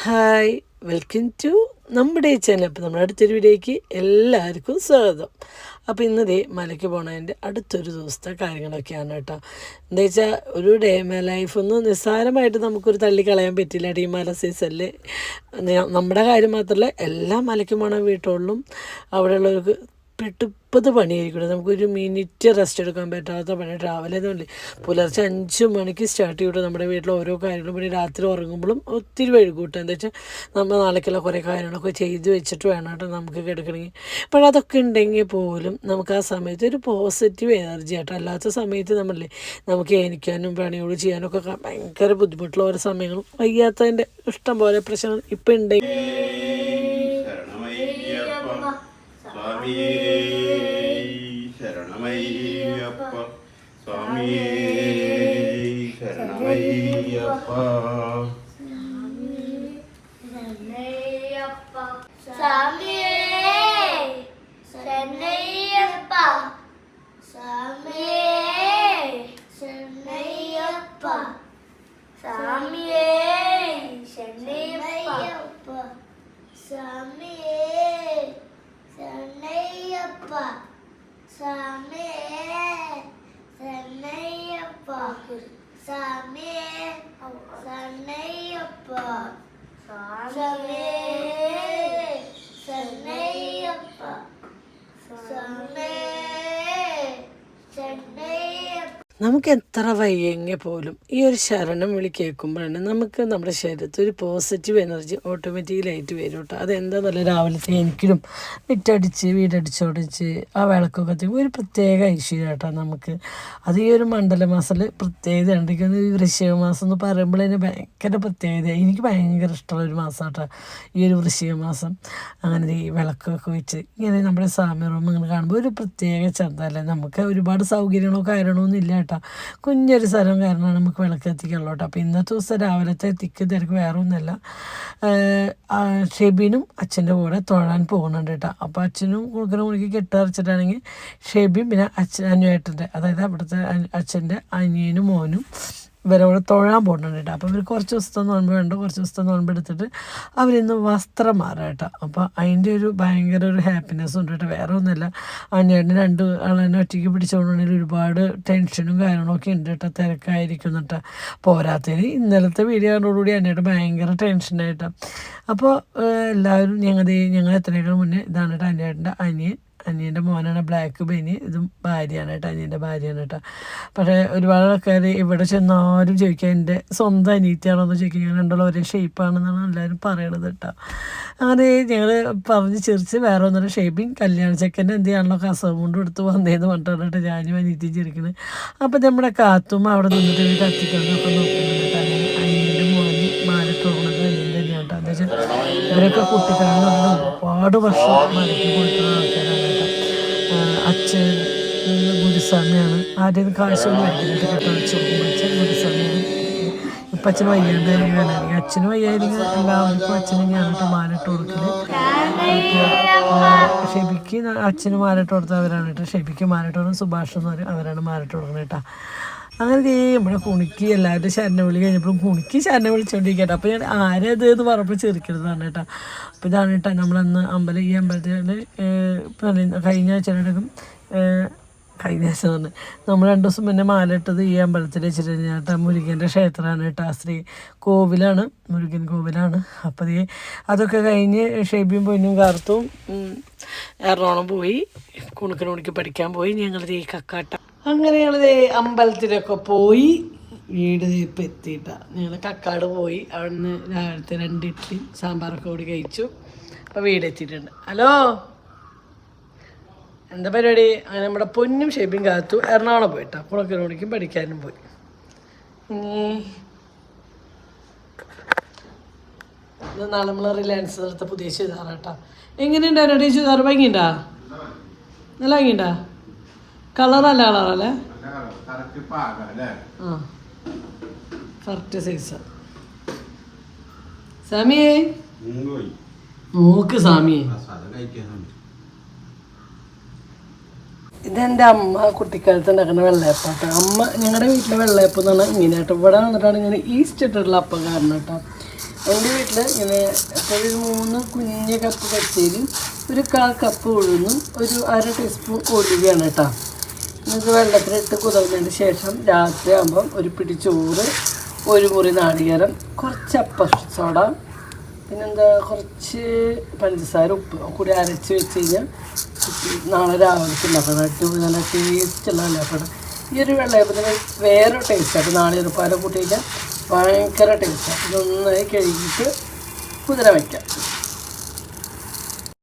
Hi, welcome to നമ്മുടെ channel. അപ്പോൾ നമ്മുടെ അടുത്തൊരു വീഡിയോയ്ക്ക് എല്ലാവർക്കും സ്വാഗതം. അപ്പോൾ ഇന്നതേ മലയ്ക്ക് പോണതിൻ്റെ അടുത്തൊരു ദിവസത്തെ കാര്യങ്ങളൊക്കെയാണ് കേട്ടോ. എന്താ വെച്ചാൽ ഒരു ഡേ മൈ ലൈഫൊന്നും നിസ്സാരമായിട്ട് നമുക്കൊരു തള്ളിക്കളയാൻ പറ്റില്ല. ഈ മല സീസണിൽ നമ്മുടെ കാര്യം മാത്രമല്ല, എല്ലാ മലയ്ക്ക് പോണ വീട്ടുകളിലും അവിടെയുള്ളവർക്ക് പെട്ടുപ്പത് പണിയായിരിക്കും. നമുക്കൊരു മിനിറ്റ് റെസ്റ്റ് എടുക്കാൻ പറ്റാത്ത പണി. രാവിലെ തന്നെ പുലർച്ചെ 5 മണിക്ക് സ്റ്റാർട്ട് ചെയ്തിട്ട് നമ്മുടെ വീട്ടിൽ ഓരോ കാര്യങ്ങളും പിന്നെ രാത്രി ഉറങ്ങുമ്പോഴും ഒത്തിരി വൈകൂട്ടും. എന്താ വെച്ചാൽ നമ്മൾ നാളേക്കുള്ള കുറേ കാര്യങ്ങളൊക്കെ ചെയ്ത് വെച്ചിട്ട് വേണം കേട്ടോ നമുക്ക് കിടക്കണമെങ്കിൽ. അപ്പോൾ അതൊക്കെ ഉണ്ടെങ്കിൽ പോലും നമുക്ക് ആ സമയത്ത് ഒരു പോസിറ്റീവ് എനർജി ആട്ടോ. അല്ലാത്ത സമയത്ത് നമുക്ക് എണീക്കാനും പണിയോട് ചെയ്യാനൊക്കെ ഭയങ്കര ബുദ്ധിമുട്ടുള്ള ഓരോ സമയങ്ങളും വയ്യാത്തതിൻ്റെ ഇഷ്ടം പോലെ പ്രശ്നങ്ങൾ ഇപ്പം ഉണ്ടെങ്കിൽ സ്വാമിയേ ശരണമയ്യപ്പ സ്വാമിയേ ശരണമയ്യപ്പ സ്വാമിയേ ശരണയ്യപ്പ സ്വാമിയേ ശരണയ്യപ്പ സ്വാമിയേ ശരണയ്യപ്പ സ്വാമിയേ ശരണയ്യപ്പ സ്വാമിയേ ശരണയ്യപ്പ സ്വാമിയേ ശരണയ്യപ്പ സ്വാമിയേ ശരണയ്യപ്പ സ്വാമിയേ ശരണയ്യപ്പ. നമുക്ക് എത്ര വയ്യെങ്കിൽ പോലും ഈ ഒരു ശരണം വിളി കേൾക്കുമ്പോഴാണ് നമുക്ക് നമ്മുടെ ശരീരത്തിൽ ഒരു പോസിറ്റീവ് എനർജി ഓട്ടോമാറ്റിക്കലായിട്ട് വരും കേട്ടോ. അതെന്താണെന്നല്ല, രാവിലത്തെ എനിക്കും വീടടിച്ചോടിച്ച് ആ വിളക്കൊക്കെ എത്തിക്കുമ്പോൾ ഒരു പ്രത്യേക ഐശ്വര്യം കേട്ടോ നമുക്ക്. അത് ഈ ഒരു മണ്ഡല മാസത്തിൽ പ്രത്യേകത ഉണ്ടെങ്കിൽ ഈ വൃശ്ചിക മാസം എന്ന് പറയുമ്പോൾ അതിന് ഭയങ്കര പ്രത്യേകത. എനിക്ക് ഭയങ്കര ഇഷ്ടമുള്ളൊരു മാസം കേട്ടോ ഈ ഒരു വൃശ്ചിക മാസം. അങ്ങനെ ഈ വിളക്കൊക്കെ വെച്ച് ഇങ്ങനെ നമ്മുടെ സ്വാമി റൂം ഇങ്ങനെ കാണുമ്പോൾ ഒരു പ്രത്യേക ചന്തല്ലേ. നമുക്ക് ഒരുപാട് സൗകര്യങ്ങളോ കാര്യങ്ങളൊന്നും ഇല്ല കേട്ടോ. കുഞ്ഞൊരു സ്ഥലം കാരണമാണ് നമുക്ക് വിളക്ക് എത്തിക്കുള്ളൂ കേട്ടോ. അപ്പോൾ ഇന്നത്തെ ദിവസം രാവിലത്തെ തിക്ക് തിരക്ക് വേറെ ഒന്നുമല്ല. ഷെബിനും അച്ഛൻ്റെ കൂടെ തൊഴാൻ പോകുന്നുണ്ട് കേട്ടോ. അപ്പോൾ അച്ഛനും കൊടുക്കുന്ന മണിക്ക് കെട്ടറച്ചിട്ടാണെങ്കിൽ ഷെബിയും പിന്നെ അനുവേട്ടൻ്റെ, അതായത് അവിടുത്തെ അച്ഛൻ്റെ അനിയനും മോനും ഇവരവിടെ തൊഴാൻ പോകുന്നുണ്ട് കേട്ടോ. അപ്പോൾ ഇവർ കുറച്ച് ദിവസത്തെ നോൻപ് വേണ്ട, കുറച്ച് ദിവസത്തെ നോൻപ് എടുത്തിട്ട് അവരിന്ന് വസ്ത്രം മാറാം കേട്ടോ. അപ്പോൾ അതിൻ്റെ ഒരു ഭയങ്കര ഒരു ഹാപ്പിനെസ് ഉണ്ട് കേട്ടോ. വേറെ ഒന്നുമില്ല, അനിയേട്ടന് 2 ആളെന്നെ ഒറ്റയ്ക്ക് പിടിച്ചുകൊണ്ടുണ്ടെങ്കിൽ ഒരുപാട് ടെൻഷനും കാര്യങ്ങളൊക്കെ ഉണ്ട് കേട്ടോ. തിരക്കായിരിക്കും കേട്ടോ. പോരാത്തതിന് ഇന്നലത്തെ വീഡിയോ കണ്ടോടുകൂടി അനിയേട്ടൻ ഭയങ്കര ടെൻഷനായിട്ടാണ്. അപ്പോൾ എല്ലാവരും ഞങ്ങൾ എത്രയേക്കാൾ മുന്നേ ഇതാണ് കേട്ടോ അനിയേട്ടൻ്റെ അനിയൻ്റെ മോനാണ് ബ്ലാക്ക് ബെനി. ഇതും ഭാര്യയാണ് കേട്ടോ, അനിയൻ്റെ ഭാര്യയാണ് കേട്ടോ. പക്ഷേ ഒരുപാട് ആൾക്കാർ ഇവിടെ ചെന്നാരും ചോദിക്കുക എൻ്റെ സ്വന്തം അനിയത്തിയാണോ എന്ന് ചോദിക്കുക. ഞാൻ രണ്ടുള്ള ഒരേ ഷേപ്പാണെന്നാണ് എല്ലാവരും പറയണത് കേട്ടോ. അങ്ങനെ ഞങ്ങൾ പറഞ്ഞ് ചിരിച്ച് വേറെ ഒന്നൊരു ഷേപ്പിങ് കല്യാണ ചെക്കൻ്റെ എന്ത് ചെയ്യാണല്ലോ കസവ് കൊണ്ട് എടുത്ത് വന്നേന്ന് പറഞ്ഞിട്ടാണ് കേട്ടോ ഞാനും അനിയത്തിയും ചിരിക്കുന്നത്. അപ്പോൾ നമ്മുടെ കാത്തും അവിടെ നിന്നിട്ട് കത്തിക്കൊണ്ടൊക്കെ നോക്കുന്നുണ്ട് കേട്ടോ. അങ്ങനെ അനിയൻ്റെ മോന് മാലിട്ട് പോകുന്നത് അനിയൻ തന്നെയാണ് കേട്ടോ. എന്താ വെച്ചാൽ ഇവരൊക്കെ കുട്ടിക്കാലം ഒരുപാട് വർഷം മലയ്ക്ക് പോയിട്ടുള്ള ആൾക്കാരാണ് കേട്ടോ. അച്ഛൻ ഗുരുസ്വാമിയാണ്. ആരെയും കാശൊന്നും വയ്ക്കുന്നുണ്ട് കേട്ടോ. അച്ഛൻ ഗുരുസ്വാമിയാണ്. ഇപ്പം അച്ഛൻ വയ്യാണ്ടായിരിക്കും വേണമെങ്കിൽ അച്ഛനും വയ്യായിരിക്കും എല്ലാവർക്കും അച്ഛൻ തന്നെയാണ് കേട്ടോ മാലിട്ട് കൊടുക്കൽ. ഇപ്പോൾ ഷെബിക്ക് അച്ഛന് മാലിട്ട് കൊടുത്തവരാണ് കേട്ടോ. ഷെബിക്ക് മാലിട്ട് കൊടുക്കുന്നത് സുഭാഷ് എന്ന് പറയും, അവരാണ് മാലിട്ട് കൊടുക്കുന്നത് കേട്ടോ. അങ്ങനെ നമ്മുടെ കുണിക്ക് എല്ലാവരും ശരണം വിളി കഴിഞ്ഞപ്പോഴും കുണിക്ക് ശരണം വിളിച്ചുകൊണ്ടിരിക്കട്ടെ. അപ്പോൾ ഞാൻ ആരത് എന്ന് പറഞ്ഞപ്പോൾ ചെറുക്കരുതാണ് കേട്ടോ. അപ്പോൾ ഇതാണ് കേട്ടോ നമ്മളന്ന് ഈ അമ്പലത്തിൽ കഴിഞ്ഞ ആഴ്ചയിലടക്കം കഴിഞ്ഞ ആഴ്ച തന്നെ നമ്മൾ 2 ദിവസം മുന്നേ മാലിട്ടത് ഈ അമ്പലത്തിൽ വെച്ചിട്ട് കേട്ടോ. മുരുകൻ്റെ ക്ഷേത്രമാണ് കേട്ടോ. ശ്രീ കോവിലാണ്, മുരുകൻ കോവിലാണ്. അപ്പോൾ അതൊക്കെ കഴിഞ്ഞ് ഷെബിയും പൊന്നും കാർത്തും എറണാകുളം പോയി കുണിക്ക് പഠിക്കാൻ പോയി. ഞങ്ങളിത് ഈ കക്കാട്ട അങ്ങനെ ഞങ്ങളിത് അമ്പലത്തിലൊക്കെ പോയി വീട് ഇപ്പം എത്തിയിട്ടാണ്. ഞങ്ങൾ കക്കാട് പോയി. അവിടെ നിന്ന് രാവിലത്തെ 2 ഇഡ്ഡലി സാമ്പാറൊക്കെ കൂടി കഴിച്ചു. അപ്പോൾ വീടെത്തിയിട്ടുണ്ട്. ഹലോ, എന്താ പരിപാടി? അങ്ങനെ നമ്മുടെ പൊന്നും ഷെബിയും കാത്തു എറണാകുളം പോയിട്ടാണ്. കുണക്കിനോടിക്കും പഠിക്കാനും പോയി. ഇത് നാളെ നമ്മൾ റിലയൻസ് എടുത്ത പുതിയ ചുരിദാർ കേട്ടോ. എങ്ങനെയുണ്ടായിരുന്നു ഈ ചുരിദാർ? ഭംഗിയുണ്ടാ? നല്ല ഭംഗിയുണ്ടാ? കളറല്ല കളറല്ലേ? ആ, കറക്റ്റ് സൈസ്. സാമിയേ നോക്ക്, സാമിയേ ഇതെൻ്റെ അമ്മ കുട്ടിക്കാലത്ത് ഉണ്ടാക്കുന്ന വെള്ളയപ്പം കേട്ടോ. അമ്മ ഞങ്ങളുടെ വീട്ടിലെ വെള്ളയപ്പം എന്ന് പറഞ്ഞാൽ ഇങ്ങനെ കേട്ടോ. ഇവിടെ വന്നിട്ടാണ് ഇങ്ങനെ ഈസ്റ്റ് ഇട്ടിട്ടുള്ള അപ്പം കാരണം കേട്ടോ. എൻ്റെ വീട്ടിൽ ഇങ്ങനെ ഒരു 3 കുഞ്ഞ് കപ്പ് പച്ചരിയും ഒരു 1/4 കപ്പ് ഉഴുന്നും ഒരു 1/2 ടീസ്പൂൺ ഒലിവാണ് കേട്ടോ. നിങ്ങൾക്ക് വെള്ളത്തിലിട്ട് കുതിർന്നതിന് ശേഷം രാത്രി ആകുമ്പം ഒരു പിടി ചോറ്, ഒരു മുറി നാളികേരം, കുറച്ച് അപ്പ സോഡ, പിന്നെന്താ കുറച്ച് പഞ്ചസാര, ഉപ്പ് കൂടി അരച്ച് വെച്ച് കഴിഞ്ഞാൽ നാളെ രാവിലത്തെ ഉണ്ടാക്കണം. അടിപൊളി നല്ല ടേസ്റ്റുള്ള വെള്ളയപ്പം. ഈ ഒരു വെള്ളയപ്പത്തിന് വേറെ ടേസ്റ്റാണ്. നാളികേരപ്പാല കൂട്ടി കഴിഞ്ഞാൽ ഭയങ്കര ടേസ്റ്റാണ്. ഇതൊന്നായി കഴുകിയിട്ട് കുതിര വയ്ക്കാം.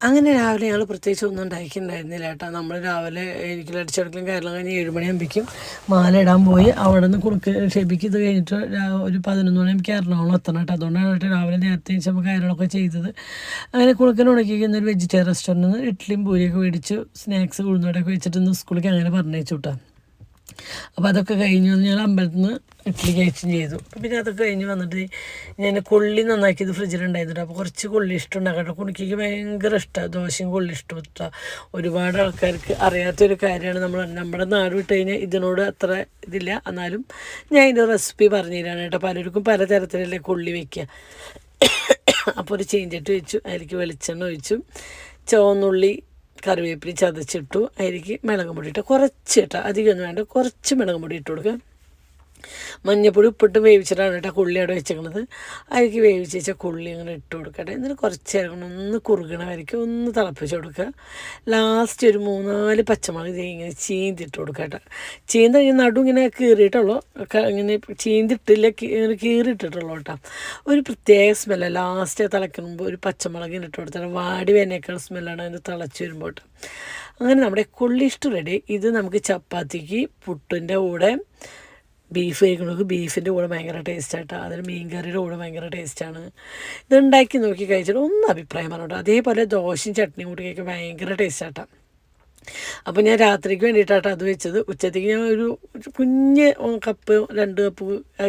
അങ്ങനെ രാവിലെ ഞങ്ങൾ പ്രത്യേകിച്ച് ഒന്നും ഉണ്ടാക്കിയിട്ടുണ്ടായിരുന്നില്ല കേട്ടോ. നമ്മൾ രാവിലെ എനിക്ക് അടിച്ചെടുക്കലും കയറലും കഴിഞ്ഞ് 7 മണിയാകുമ്പോഴേക്കും മാല ഇടാൻ പോയി. അവിടെ നിന്ന് ഷെബിക്ക് ഇത് കഴിഞ്ഞിട്ട് ഒരു 11 മണിക്ക് എറണാകുളം എത്തണം കേട്ടോ. അതുകൊണ്ടാണ് കേട്ടോ രാവിലെ നേരത്തെ നമ്മൾ കയറലൊക്കെ ചെയ്തത്. അങ്ങനെ കുളുക്കൻ ഉണക്കിക്കുന്ന ഒരു വെജിറ്റേറിയൻ റെസ്റ്റോറൻറ്റിൽ നിന്ന് ഇഡ്ഡലിയും പൂരിയൊക്കെ മേടിച്ചു, സ്നാക്സ് ഉഴുന്നോടൊക്കെ വെച്ചിട്ട് ഇന്ന് സ്കൂളിലേക്ക് അങ്ങനെ പറഞ്ഞയച്ചു കേട്ടോ. അപ്പോൾ അതൊക്കെ കഴിഞ്ഞ് വന്ന് ഞാൻ അമ്പലത്തിൽ നിന്ന് ഇഡ്ഡലി കഴിച്ചും ചെയ്തു. പിന്നെ അതൊക്കെ കഴിഞ്ഞ് വന്നിട്ട് ഞാൻ കൊള്ളി നന്നാക്കിയത് ഫ്രിഡ്ജിലുണ്ടായിരുന്നു. അപ്പോൾ കുറച്ച് കൊള്ളി ഇഷ്ടം ഉണ്ടാക്കട്ടെ. കുണിക്ക് ഭയങ്കര ഇഷ്ടമാണ് ദോശയും കൊള്ളി ഇഷ്ടം. ഒരുപാട് ആൾക്കാർക്ക് അറിയാത്തൊരു കാര്യമാണ്. നമ്മുടെ നാട് വിട്ട് കഴിഞ്ഞാൽ ഇതിനോട് അത്ര ഇതില്ല. എന്നാലും ഞാൻ ഇതിൻ്റെ റെസിപ്പി പറഞ്ഞു തരാണ് കേട്ടോ. പലർക്കും പലതരത്തിലല്ലേ കൊള്ളി വയ്ക്കുക. അപ്പോൾ ഒരു ചീഞ്ചട്ടി വെച്ചു, അതിലേക്ക് വെളിച്ചെണ്ണ ഒഴിച്ചു, ചുവന്നുള്ളി കറിവേപ്പില ചതച്ചിട്ടു, അതിലേക്ക് മുളക് പൊടി ഇട്ട് കുറച്ച് ഇട്ടാൽ അധികമൊന്നും വേണ്ട, കുറച്ച് മുളക് പൊടി ഇട്ട് കൊടുക്കുക. മഞ്ഞപ്പൊടി ഉപ്പിട്ട് വേവിച്ചിട്ടാണ് കേട്ടോ കൊള്ളി അവിടെ വെച്ചേക്കണത്. അതിലേക്ക് വേവിച്ച് വെച്ചാൽ കൊള്ളി അങ്ങനെ ഇട്ട് കൊടുക്കട്ടെ. എന്നിട്ട് കുറച്ച് നേരം ഒന്ന് കുറുകണ വരയ്ക്കും ഒന്ന് തിളപ്പിച്ച് കൊടുക്കുക. ലാസ്റ്റ് ഒരു 3-4 പച്ചമുളക് ഇങ്ങനെ ചീന്തിട്ട് കൊടുക്കുക കേട്ടോ. ചീന്ത നടു ഇങ്ങനെ കീറിയിട്ടുള്ളൂ, ഇങ്ങനെ ചീന്തിട്ടില്ല, ഇങ്ങനെ കീറിയിട്ടിട്ടുള്ളൂ കേട്ടോ. ഒരു പ്രത്യേക സ്മെല്ലാണ്. ലാസ്റ്റ് തിളയ്ക്കുമ്പോൾ ഒരു പച്ചമുളക് ഇട്ട് കൊടുത്താൽ വാടി വേനേക്കാൾ സ്മെല്ലാണ് അതിന് തിളച്ച് വരുമ്പോൾ കേട്ടോ. അങ്ങനെ നമ്മുടെ കൊള്ളി ഇഷ്ടം റെഡി. ഇത് നമുക്ക് ചപ്പാത്തിക്ക് പുട്ടിൻ്റെ കൂടെ ബീഫ് കഴിക്കണമെങ്കിൽ ബീഫിൻ്റെ കൂടെ ഭയങ്കര ടേസ്റ്റായിട്ടാണ്. അതിന് മീൻ കറിയുടെ കൂടെ ഭയങ്കര ടേസ്റ്റാണ്. ഇതുണ്ടാക്കി നോക്കി കഴിച്ചിട്ട് ഒന്ന് അഭിപ്രായം പറഞ്ഞോട്ടോ. അതേപോലെ ദോശയും ചട്നിയും കൂടി കഴിക്കാൻ ഭയങ്കര ടേസ്റ്റായിട്ടാണ്. അപ്പോൾ ഞാൻ രാത്രിക്ക് വേണ്ടിയിട്ടാണ് അത് വെച്ചത്. ഉച്ചത്തേക്ക് ഞാൻ ഒരു കുഞ്ഞ് കപ്പ് 2 കപ്പ്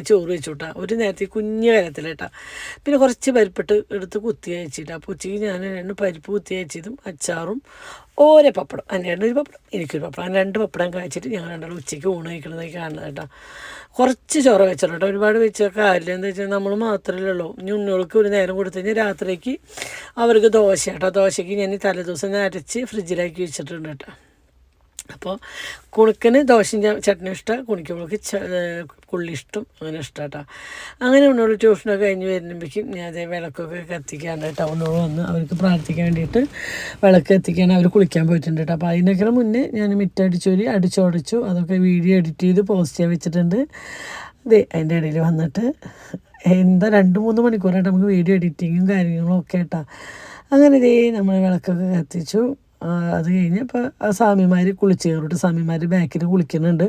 ചോറ് വെച്ചു കേട്ടോ. ഒരു നേരത്തേക്ക് കുഞ്ഞ് കരത്തിലേട്ടാ. പിന്നെ കുറച്ച് പരിപ്പിട്ട് എടുത്ത് കുത്തി അയച്ചിട്ട്. അപ്പോൾ ഉച്ചയ്ക്ക് ഞാൻ 2 പരിപ്പ് കുത്തി അയച്ചതും അച്ചാറും ഓരോ പപ്പടം, അതിൻ്റെ ഒരു പപ്പടം എനിക്കൊരു പപ്പടം, അങ്ങനെ 2 പപ്പടം കഴിച്ചിട്ട് ഞങ്ങൾ രണ്ടാളും ഉച്ചയ്ക്ക് ഊണ് കഴിക്കണതായി കാണുന്നത് കേട്ടോ. കുറച്ച് ചോറ് വെച്ചോ കേട്ടോ. ഒരുപാട് വെച്ച കാര്യമില്ല. എന്താ വെച്ചാൽ നമ്മൾ മാത്രമല്ലേ ഉള്ളൂ. ഇനി ഉണ്ണുകൾക്ക് ഒരു നേരം കൊടുത്തു കഴിഞ്ഞാൽ രാത്രിക്ക് അവർക്ക് ദോശ കേട്ടോ. ദോശയ്ക്ക് ഞാൻ തലേദിവസം ഞാൻ അരച്ച് ഫ്രിഡ്ജിലാക്കി വെച്ചിട്ടുണ്ട് കേട്ടോ. അപ്പോൾ കുണുക്കന് ദോശയും ചട്നി ഇഷ്ടമാണ്, കുണിക്കുമ്പോൾക്ക് കൊള്ളി ഇഷ്ടം, അങ്ങനെ ഇഷ്ടം കേട്ടോ. അങ്ങനെ ഉണ്ണോട് ട്യൂഷനൊക്കെ കഴിഞ്ഞ് വരുമ്പോഴേക്കും ഞാൻ അതേ വിളക്കൊക്കെ കത്തിക്കാണ്ട് കേട്ടോ. ഉണ്ണോട് വന്ന് അവർക്ക് പ്രാർത്ഥിക്കാൻ വേണ്ടിയിട്ട് വിളക്ക് കത്തിക്കാൻ അവർ കുളിക്കാൻ പോയിട്ടുണ്ട് കേട്ടോ. അപ്പോൾ അതിനൊക്കെ മുന്നേ ഞാൻ അടിച്ചോടിച്ചു. അതൊക്കെ വീഡിയോ എഡിറ്റ് ചെയ്ത് പോസ്റ്റ് ചെയ്യാൻ വെച്ചിട്ടുണ്ട്. ഇതേ അതിൻ്റെ ഇടയിൽ വന്നിട്ട് എന്താ 2-3 മണിക്കൂറായിട്ട് നമുക്ക് വീഡിയോ എഡിറ്റിങ്ങും കാര്യങ്ങളും ഒക്കെ കേട്ടോ. അങ്ങനെ ഇതേ നമ്മൾ വിളക്കൊക്കെ കത്തിച്ചു. അത് കഴിഞ്ഞ് ഇപ്പോൾ സ്വാമിമാർ കുളിച്ച് കയറിയിട്ട് സ്വാമിമാർ ബാക്കിൽ കുളിക്കുന്നുണ്ട്.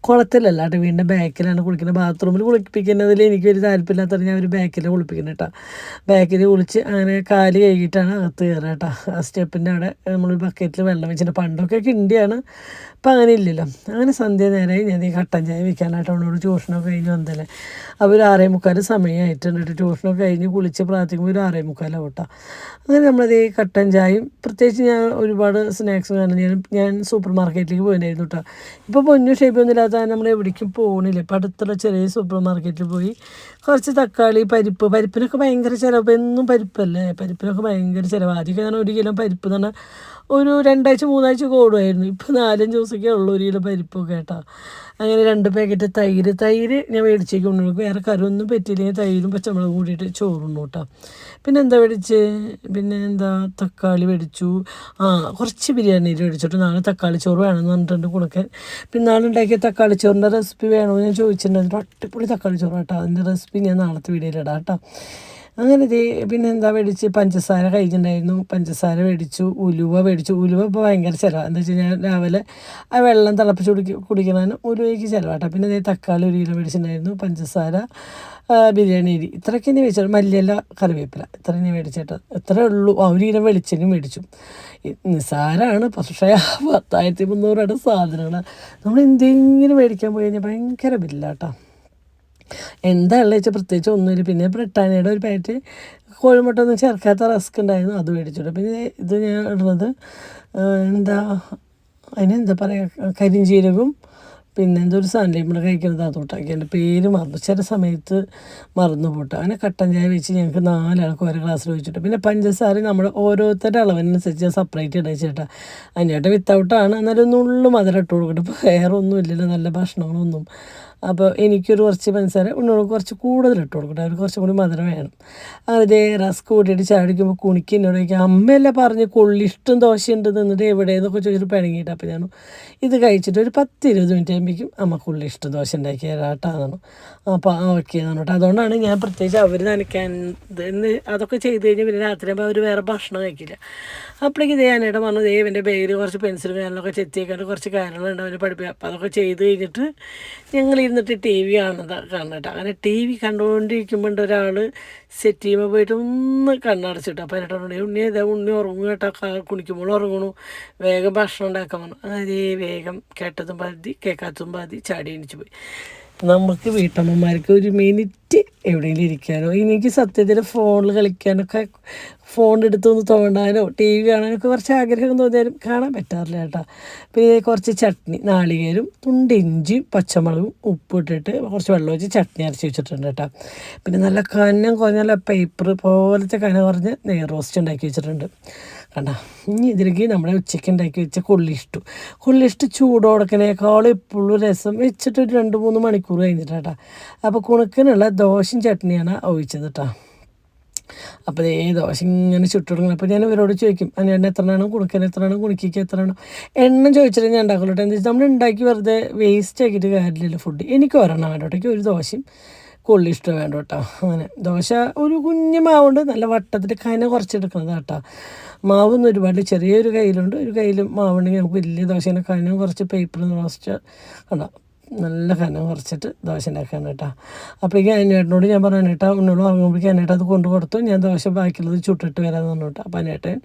കുളത്തിലല്ല കേട്ടോ, വീടിൻ്റെ ബാക്കിലാണ് കുളിക്കുന്നത്. ബാത്റൂമിൽ കുളിപ്പിക്കുന്നതിൽ എനിക്ക് ഒരു താല്പര്യമില്ലാത്തത് ഞാൻ ഒരു ബാക്കിൽ കുളിപ്പിക്കുന്നത് കേട്ടോ. ബാക്കിൽ കുളിച്ച് അങ്ങനെ കാല് കഴുകിയിട്ടാണ് അകത്ത് കയറുക കേട്ടോ. ആ സ്റ്റെപ്പിൻ്റെ അവിടെ നമ്മൾ ബക്കറ്റിൽ വെള്ളം വെച്ചിട്ട് പണ്ടൊക്കെ കിണ്ടിയാണ്, ഇപ്പം അങ്ങനെ ഇല്ലല്ലോ. അങ്ങനെ സന്ധ്യ നേരമായി ഞാൻ ഈ കട്ടൻ ചായ വെക്കാനായിട്ട് അവനോട് ട്യൂഷനൊക്കെ കഴിഞ്ഞ് വന്നല്ലേ. അപ്പോൾ ഒരു 6:45 സമയമായിട്ടുണ്ട്. ട്യൂഷനൊക്കെ കഴിഞ്ഞ് കുളിച്ച് പ്രാർത്ഥിക്കുമ്പോൾ ഒരു 6:45 കേട്ടോ. അങ്ങനെ നമ്മളത് ഈ കട്ടൻ ചായയും പ്രത്യേകിച്ച് ഞാൻ ഒരുപാട് സ്നാക്സ് കാരണം ഞാൻ സൂപ്പർ മാർക്കറ്റിലേക്ക് പോയിട്ടുണ്ടായിരുന്നു കേട്ടോ. ഇപ്പോൾ പൊന്നും ഷേപ്പൊന്നും ഇല്ലാത്ത നമ്മൾ എവിടേക്കും പോകണില്ല. ഇപ്പോൾ അടുത്തുള്ള ചെറിയ സൂപ്പർ മാർക്കറ്റിൽ പോയി കുറച്ച് തക്കാളി, പരിപ്പിനൊക്കെ ഭയങ്കര ചിലവ്. എന്നും പരിപ്പല്ലേ, പരിപ്പിനൊക്കെ ഭയങ്കര ചിലവ്. ആദ്യമൊക്കെ ഞാൻ 1 കിലോ പരിപ്പ് എന്ന് പറഞ്ഞാൽ ഒരു 2 ആഴ്ച 3 ആഴ്ച കൂടുമായിരുന്നു. ഇപ്പോൾ 4-5 ദിവസമൊക്കെ ഉള്ളൂ 1 കിലോ പരിപ്പൊക്കെ കേട്ടോ. അങ്ങനെ 2 പാക്കറ്റ് തൈര് ഞാൻ മേടിച്ചേക്ക് ഉണ്ണുകൾക്ക് വേറെ കറിയൊന്നും പറ്റിയില്ലെങ്കിൽ തൈരും പച്ചമുളകും കൂടിയിട്ട് ചോറുണ്ണു കേട്ടോ. പിന്നെ എന്താ തക്കാളി മേടിച്ചു. കുറച്ച് ബിരിയാണി മേടിച്ചിട്ട് നാളെ തക്കാളി ചോറ് വേണമെന്ന് പറഞ്ഞിട്ടുണ്ട് കൊടുക്കാൻ. പിന്നെ നാളുണ്ടാക്കിയ തക്കാളി ചോറിൻ്റെ റെസിപ്പി വേണമെന്ന് ഞാൻ ചോദിച്ചിട്ടുണ്ടായിരുന്നു. അടിപൊളി തക്കാളി ചോറ് കേട്ടോ. അതിൻ്റെ റെസിപ്പി ഞാൻ നാളത്തെ വീഡിയോയിലിടാം കേട്ടോ. അങ്ങനെ പിന്നെ മേടിച്ച് പഞ്ചസാര കഴിഞ്ഞിട്ടുണ്ടായിരുന്നു. പഞ്ചസാര മേടിച്ചു. ഉലുവ ഇപ്പോൾ ഭയങ്കര ചിലവാണ്. എന്താ വെച്ച് കഴിഞ്ഞാൽ രാവിലെ ആ വെള്ളം തിളപ്പിച്ച് കുടിക്കുന്നതിന് ഉലുവയ്ക്ക് ചിലവാട്ടോ. പിന്നെ തക്കാളി 1 കിലോ മേടിച്ചിട്ടുണ്ടായിരുന്നു. പഞ്ചസാര, ബിരിയാണി അരി ഇത്രയൊക്കെ ഇനി മേടിച്ചത്. മല്ലിയില, കറിവേപ്പില ഇത്ര ഇനി മേടിച്ചിട്ട് ഇത്രയേ ഉള്ളൂ. 1 കിലോ വെളിച്ചെണ്ണയും മേടിച്ചു. നിസ്സാരമാണ്, പക്ഷേ 10,300 സാധനങ്ങൾ നമ്മൾ എന്തെങ്കിലും മേടിക്കാൻ പോയി കഴിഞ്ഞാൽ ഭയങ്കര ബില്ലാട്ടോ. എന്താ ഉള്ളത് വെച്ചാൽ പ്രത്യേകിച്ച് ഒന്നുമില്ല. പിന്നെ ബ്രിട്ടാനിയുടെ ഒരു പാക്കറ്റ് കോഴിമുട്ട ഒന്നും ചേർക്കാത്ത റസ്ക് ഉണ്ടായിരുന്നു, അത് മേടിച്ചിട്ട്. പിന്നെ ഇത് ഞാൻ ഇടുന്നത് അതിനെന്താ പറയുക, കരിഞ്ചീരകവും പിന്നെ എന്തൊരു സാധനം നമ്മൾ കഴിക്കുന്നത് അതോട്ടാക്കി എൻ്റെ പേര് മറന്നു, ചില സമയത്ത് മറന്നു പോട്ടെ. അങ്ങനെ കട്ടൻ ചായ വെച്ച് ഞങ്ങൾക്ക് 4 ആൾക്ക് ഓരോ ഗ്ലാസ്സിൽ ഒഴിച്ചിട്ട്, പിന്നെ പഞ്ചസാര നമ്മൾ ഓരോരുത്തരുടെ അളവിനനുസരിച്ച് സെപ്പറേറ്റ് ഇടുക ചേട്ടാ. അതിനായിട്ട് വിത്തൗട്ടാണ്, എന്നാലും നുള്ളു മധുരം ഇട്ട് കൊടുക്കട്ടെ. ഇപ്പോൾ വേറെ ഒന്നും ഇല്ലല്ലോ, നല്ല ഭക്ഷണങ്ങളൊന്നും. അപ്പോൾ എനിക്കൊരു കുറച്ച് പഞ്ചസാര, ഉണ്ണോൾക്ക് കുറച്ച് കൂടുതൽ ഇട്ട് കൊടുക്കട്ടെ, അവർക്ക് കുറച്ചും കൂടി മധുരം വേണം. അതേ റസ്ക് കൂട്ടിയിട്ട് ചായ കുടിക്കുമ്പോൾ കുണിക്ക് എന്നോട് ചോദിക്കുക, അമ്മയല്ലേ പറഞ്ഞ് കൊള്ളിഷ്ടം ദോശയുണ്ട് നിന്നിട്ട് എവിടെയെന്നൊക്കെ ചോദിച്ചിട്ട് പിണങ്ങിയിട്ട്. അപ്പോൾ ഞാൻ ഇത് കഴിച്ചിട്ട് ഒരു 10-20 മിനിറ്റ് ആകുമ്പോഴേക്കും അമ്മ കൊള്ളിഷ്ടം ദോശ ഉണ്ടാക്കി തരാട്ടാന്നു. അപ്പോൾ ഓക്കെ എന്ന് പറഞ്ഞിട്ട്, അതുകൊണ്ടാണ് ഞാൻ പ്രത്യേകിച്ച് അവർ നനയ്ക്കാൻ അതൊക്കെ ചെയ്ത് കഴിഞ്ഞ് പിന്നെ രാത്രി ആകുമ്പോൾ അവർ വേറെ ഭക്ഷണം കഴിക്കില്ല. അപ്പോഴേക്ക് ഇതേ ഞാനേട്ടൻ പറഞ്ഞു, ഇവൻ്റെ ബാഗിൽ കുറച്ച് പെൻസിലും കാര്യങ്ങളൊക്കെ ചെത്തിയേക്കാണ്ട് കുറച്ച് കാര്യങ്ങളുണ്ട് അവന് പഠിപ്പിക്കുക. അപ്പോൾ അതൊക്കെ ചെയ്ത് കഴിഞ്ഞിട്ട് ഞങ്ങൾ ഇരുന്നിട്ട് ടി വി കാണട്ടോ. അങ്ങനെ ടി വി കണ്ടുകൊണ്ടിരിക്കുമ്പോൾ ഒരാൾ സെറ്റ് ചെയ്യുമ്പോൾ പോയിട്ട് ഒന്ന് കണ്ണടച്ചിട്ടു. അപ്പോൾ എന്നിട്ട് ഉണ്ണി ഇതാ ഉണ്ണി ഉറങ്ങും കേട്ടോ, കുണിക്കുമ്പോൾ ഉറങ്ങണു, വേഗം ഭക്ഷണം ഉണ്ടാക്കാൻ പറഞ്ഞു. അതേ വേഗം കേട്ടതും പാതി കേൾക്കാത്തതും പാതി ചാടി എണിച്ച് പോയി. നമുക്ക് വീട്ടമ്മമാർക്ക് ഒരു മിനിറ്റ് എവിടെയെങ്കിലും ഇരിക്കാനോ, എനിക്ക് സത്യത്തിൽ ഫോണിൽ കളിക്കാനൊക്കെ, ഫോണെടുത്തൊന്ന് തോണ്ടാനോ ടി വി കാണാനൊക്കെ കുറച്ച് ആഗ്രഹം തോന്നിയാലും കാണാൻ പറ്റാറില്ല കേട്ടോ. പിന്നെ കുറച്ച് ചട്നി, നാളികേരും തുണ്ടിഞ്ചിയും പച്ചമുളകും ഉപ്പിട്ടിട്ട് കുറച്ച് വെള്ളം വെച്ച് ചട്നി അരച്ച് വെച്ചിട്ടുണ്ട് കേട്ടോ. പിന്നെ നല്ല കനം കുറഞ്ഞ പേപ്പർ പോലത്തെ കനം കുറഞ്ഞ് നെയ് റോസ്റ്റ് ഉണ്ടാക്കി വെച്ചിട്ടുണ്ട് കണ്ടോ. ഇനി ഇതിലേക്ക് നമ്മുടെ ഉച്ചയ്ക്ക് ഉണ്ടാക്കി വെച്ച കൊള്ളിഷ്ടു ചൂടോടക്കനേക്കാളും എപ്പോഴും രസം വെച്ചിട്ട് ഒരു 2-3 മണിക്കൂർ കഴിഞ്ഞിട്ടാ. അപ്പോൾ കുണുക്കിനുള്ള ദോശയും ചട്നിയാണ് ഒഴിച്ചത് കേട്ടോ. അപ്പോൾ ദോശ ഇങ്ങനെ ചുട്ടുകൊടുക്കണം. അപ്പോൾ ഞാൻ ഇവരോട് ചോദിക്കും, അതിന് എത്രയാണ് കുണുക്കന്, എത്രയാണ് കുണുക്കിക്ക്, എത്രയാണ് എണ്ണം ചോദിച്ചിട്ട് ഞാൻ ഉണ്ടാക്കുള്ളൂ. എന്താ വെച്ചാൽ നമ്മൾ ഉണ്ടാക്കി വെറുതെ വേസ്റ്റ് ആക്കിയിട്ട് കാര്യമില്ലല്ലോ ഫുഡ്. എനിക്ക് ഒരെണ്ണം വേണ്ട കേട്ടോ, ഒരു ദോശയും കൊള്ളിഷ്ടം വേണ്ട കേട്ടോ. അങ്ങനെ ദോശ ഒരു കുഞ്ഞു മാവുണ്ട്, നല്ല വട്ടത്തിൽ കനം കുറച്ചെടുക്കുന്നത് കേട്ടോ. മാവൊന്നും ഒരുപാട് ചെറിയൊരു കയ്യിലുണ്ട്, ഒരു കയ്യിലും മാവുണ്ടെങ്കിൽ നമുക്ക് വലിയ ദോശേനെ കനം കുറച്ച് പേപ്പർ റോസ്റ്റ് കണ്ടോ, നല്ല കനം കുറച്ചിട്ട് ദോശ ഉണ്ടാക്കാൻ കേട്ടോ. അപ്പോഴേക്കും അനിയേട്ടനോട് ഞാൻ പറഞ്ഞു, അനിയേട്ടാ ഉണ്ണോട് ഉറങ്ങുമ്പോഴേക്കും അനിയേട്ടൻ അത് കൊണ്ടു കൊടുത്തു, ഞാൻ ദോശ ബാക്കിയുള്ളത് ചുട്ടിട്ട് വരാമെന്ന് പറഞ്ഞു കേട്ടോ. അപ്പോൾ അനിയേട്ടൻ